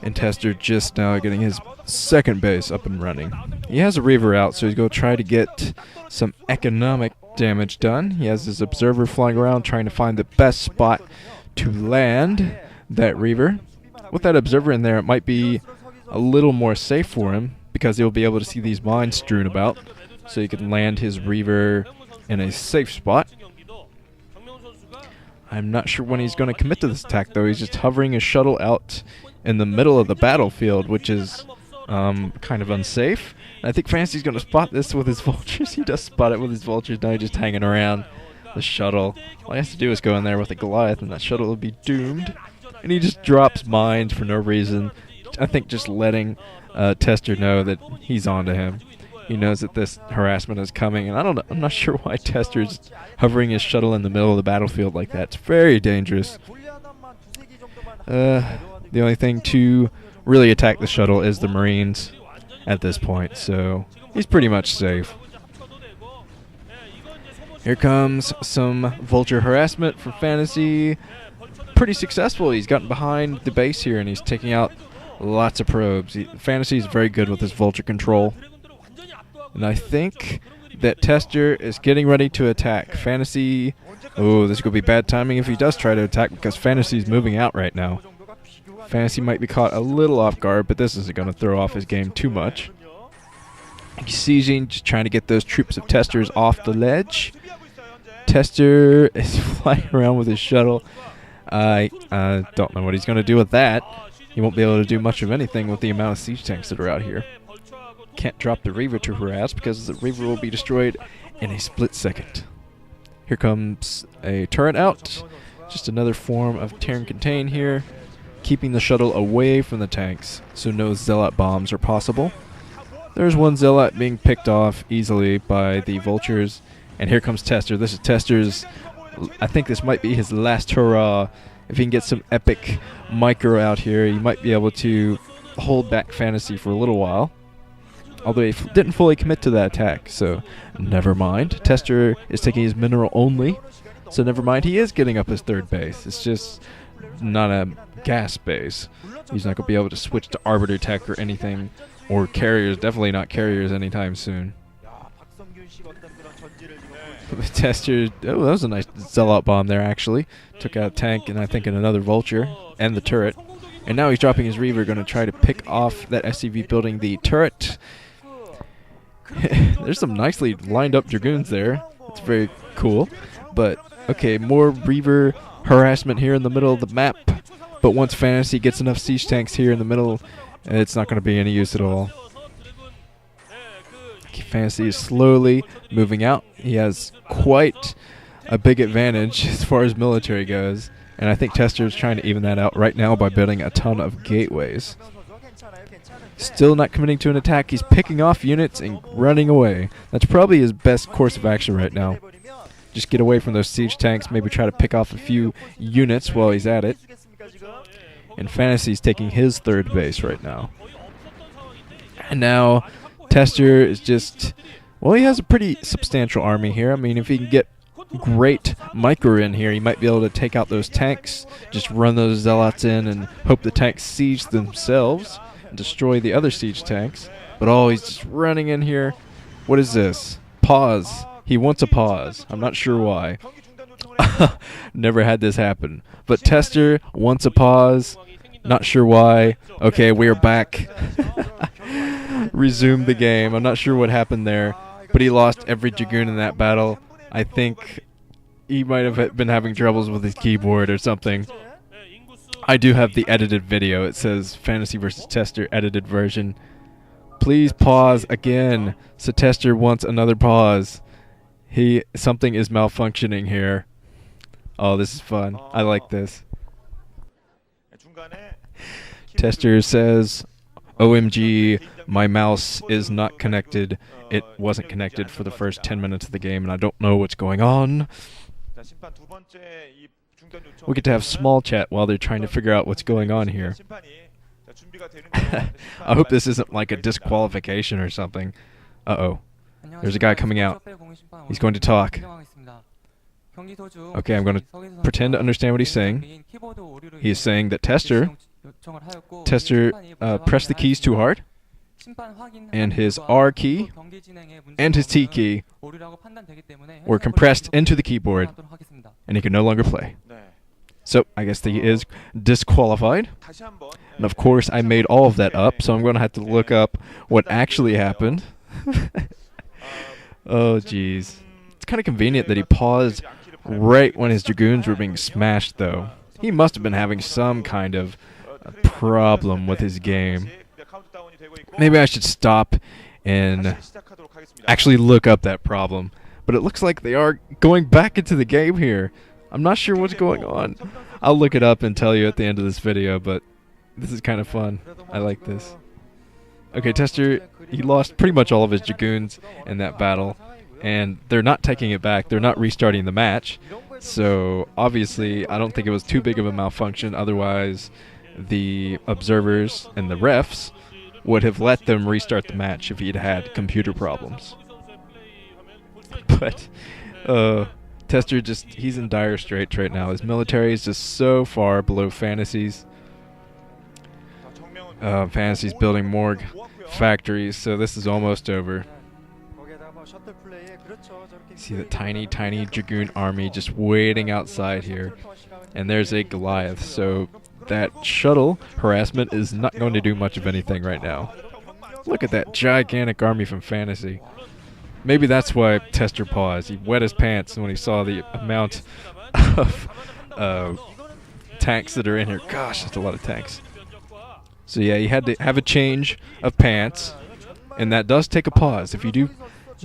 And Tester just now getting his second base up and running. He has a Reaver out, so he's going to try to get some economic damage done. He has his Observer flying around trying to find the best spot to land that Reaver. With that Observer in there, it might be a little more safe for him because he'll be able to see these mines strewn about, so he can land his Reaver in a safe spot. I'm not sure when he's going to commit to this attack, though. He's just hovering his shuttle out in the middle of the battlefield, which is kind of unsafe. And I think Fantasy's going to spot this with his Vultures. He does spot it with his Vultures. Now he's just hanging around the shuttle. All he has to do is go in there with a Goliath, and that shuttle will be doomed. And he just drops mines for no reason. I think just letting Tester know that he's on to him. He knows that this harassment is coming, and I'm not sure why Tester's hovering his shuttle in the middle of the battlefield like that. It's very dangerous. The only thing to really attack the shuttle is the Marines at this point, so he's pretty much safe. Here comes some Vulture harassment from Fantasy. Pretty successful. He's gotten behind the base here, and he's taking out lots of probes. Fantasy is very good with his Vulture control. And I think that Tester is getting ready to attack. Fantasy, oh, this is going to be bad timing if he does try to attack because Fantasy is moving out right now. Fantasy might be caught a little off guard, but this isn't going to throw off his game too much. Sieging, just trying to get those troops of Testers off the ledge. Tester is flying around with his shuttle. I don't know what he's going to do with that. He won't be able to do much of anything with the amount of siege tanks that are out here. Can't drop the Reaver to harass because the Reaver will be destroyed in a split second. Here comes a turret out. Just another form of Terran contain here, keeping the shuttle away from the tanks so no Zealot bombs are possible. There's one Zealot being picked off easily by the Vultures, and here comes Tester. This is Tester's, I think this might be his last hurrah. If he can get some epic micro out here, he might be able to hold back Fantasy for a little while. Although he didn't fully commit to that attack, so never mind. Tester is taking his mineral only, so never mind. He is getting up his third base. It's just not a gas base. He's not going to be able to switch to Arbiter Tech or anything, or carriers. Definitely not carriers anytime soon. Tester, oh, that was a nice Zealot bomb there, actually. Took out a tank and I think another Vulture and the turret. And now he's dropping his Reaver, going to try to pick off that SCV building the turret. There's some nicely lined up Dragoons there. It's very cool. But, okay, more Reaver harassment here in the middle of the map. But once Fantasy gets enough siege tanks here in the middle, it's not going to be any use at all. Fantasy is slowly moving out. He has quite a big advantage as far as military goes. And I think Tester is trying to even that out right now by building a ton of gateways. Still not committing to an attack. He's picking off units and running away. That's probably his best course of action right now. Just get away from those siege tanks. Maybe try to pick off a few units while he's at it. And Fantasy's taking his third base right now. And now Tester is just, well, he has a pretty substantial army here. I mean, if he can get great micro in here, he might be able to take out those tanks, just run those Zealots in and hope the tanks siege themselves and destroy the other siege tanks. But oh, he's just running in here. What is this? Pause. He wants a pause. I'm not sure why. Never had this happen. But Tester wants a pause. Not sure why. Okay, we're back. Resume the game. I'm not sure what happened there, but he lost every Dragoon in that battle. I think he might have been having troubles with his keyboard or something. I do have the edited video. It says Fantasy vs. Tester edited version. Please pause again. So Tester wants another pause. Something is malfunctioning here. Oh, this is fun. I like this. Tester says, OMG, my mouse is not connected. It wasn't connected for the first 10 minutes of the game, and I don't know what's going on. We get to have small chat while they're trying to figure out what's going on here. I hope this isn't like a disqualification or something. Uh-oh. There's a guy coming out. He's going to talk. Okay, I'm going to pretend to understand what he's saying. He is saying that Tester Tester pressed the keys too hard, and his R key and his T key were compressed into the keyboard, and he could no longer play. So I guess he is disqualified. And of course, I made all of that up, so I'm going to have to look up what actually happened. Oh, jeez. It's kind of convenient that he paused right when his Dragoons were being smashed, though. He must have been having some kind of problem with his game. Maybe I should stop and actually look up that problem. But it looks like they are going back into the game here. I'm not sure what's going on. I'll look it up and tell you at the end of this video, but this is kind of fun. I like this. Okay, Tester, he lost pretty much all of his Dragoons in that battle, and they're not taking it back. They're not restarting the match. So, obviously, I don't think it was too big of a malfunction. Otherwise, the observers and the refs would have let them restart the match if he'd had computer problems. But, Tester he's in dire straits right now. His military is just so far below Fantasy's. Fantasy's building more factories, so this is almost over. See the tiny, tiny Dragoon army just waiting outside here. And there's a Goliath, so that shuttle harassment is not going to do much of anything right now. Look at that gigantic army from Fantasy. Maybe that's why Tester paused. He wet his pants when he saw the amount of tanks that are in here. Gosh, that's a lot of tanks. So yeah, you had to have a change of pants, and that does take a pause. If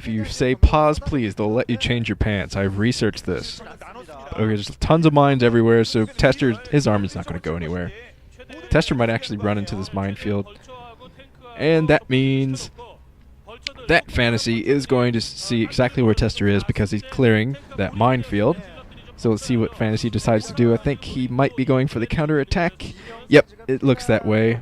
you say pause, please, they'll let you change your pants. I've researched this. Okay, there's tons of mines everywhere, so his arm is not going to go anywhere. Tester might actually run into this minefield, and that means that Fantasy is going to see exactly where Tester is because he's clearing that minefield. So let's see what Fantasy decides to do. I think he might be going for the counter-attack. Yep, it looks that way.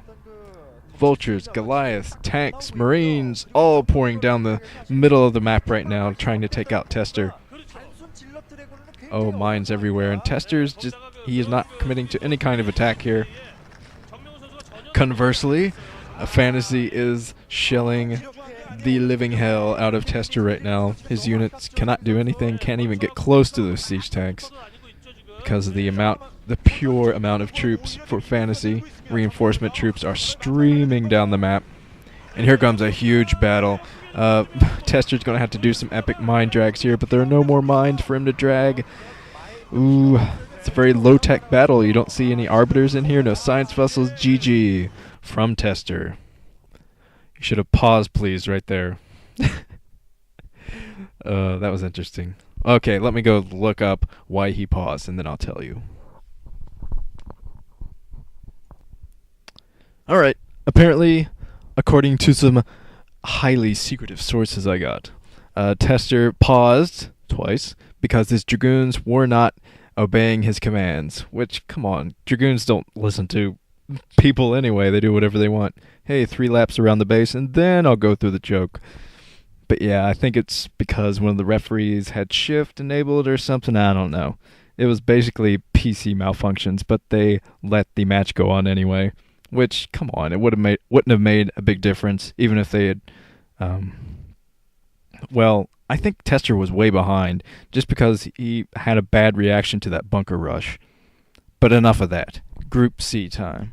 Vultures, Goliaths, tanks, Marines, all pouring down the middle of the map right now, trying to take out Tester. Oh, mines everywhere, and he is not committing to any kind of attack here. Conversely, Fantasy is shelling the living hell out of Tester right now. His units cannot do anything, can't even get close to those siege tanks because of the pure amount of troops for Fantasy. Reinforcement troops are streaming down the map. And here comes a huge battle. Tester's going to have to do some epic mine drags here, but there are no more mines for him to drag. Ooh, it's a very low-tech battle. You don't see any arbiters in here, no science vessels. GG from Tester. You should have paused, please, right there. That was interesting. Okay, let me go look up why he paused, and then I'll tell you. Alright, apparently, according to some highly secretive sources I got, Tester paused twice because his Dragoons were not obeying his commands, which, come on, Dragoons don't listen to people anyway. They do whatever they want. Hey, 3 laps around the base, and then I'll go through the choke. But yeah, I think it's because one of the referees had shift enabled or something. I don't know. It was basically PC malfunctions, but they let the match go on anyway. Which, come on, it wouldn't have made a big difference, even if they had. Well, I think Tester was way behind, just because he had a bad reaction to that bunker rush. But enough of that. Group C time.